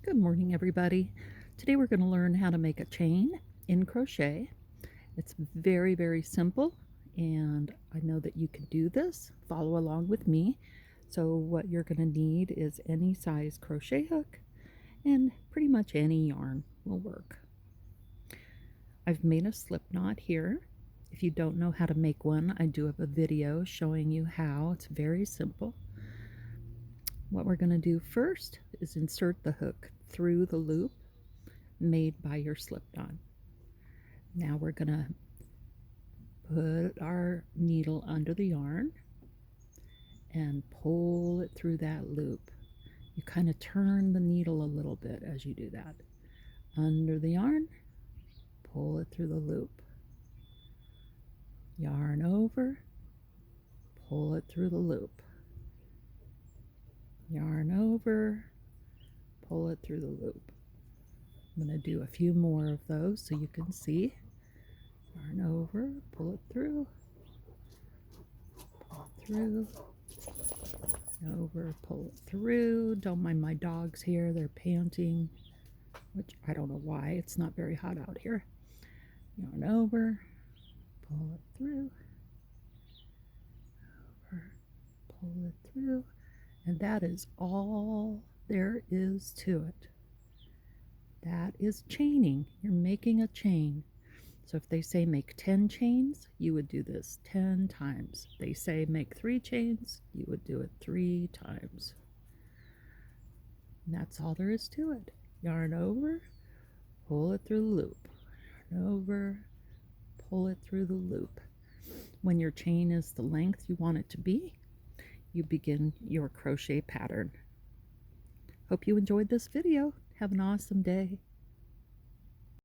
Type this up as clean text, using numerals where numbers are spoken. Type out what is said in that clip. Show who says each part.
Speaker 1: Good morning, everybody. Today we're going to learn how to make a chain in crochet. It's very, very simple, and I know that you can do this. Follow along with me. So what you're going to need is any size crochet hook, and pretty much any yarn will work. I've made a slip knot here. If you don't know how to make one, I do have a video showing you how. It's very simple. What we're going to do first is insert the hook through the loop made by your slip knot. Now we're going to put our needle under the yarn and pull it through that loop. You kind of turn the needle a little bit as you do that. Under the yarn, pull it through the loop. Yarn over, pull it through the loop. Yarn over, pull it through the loop. I'm going to do a few more of those so you can see. Yarn over, pull it through, over, pull it through. Don't mind my dogs here, they're panting, which I don't know why. It's not very hot out here. Yarn over, pull it through, over, pull it through, and that is all there is to it. That is chaining. You're making a chain. So if they say make 10 chains, you would do this 10 times. If they say make 3 chains, you would do it 3 times. And that's all there is to it. Yarn over, pull it through the loop. Yarn over, pull it through the loop. When your chain is the length you want it to be, you begin your crochet pattern. Hope you enjoyed this video. Have an awesome day.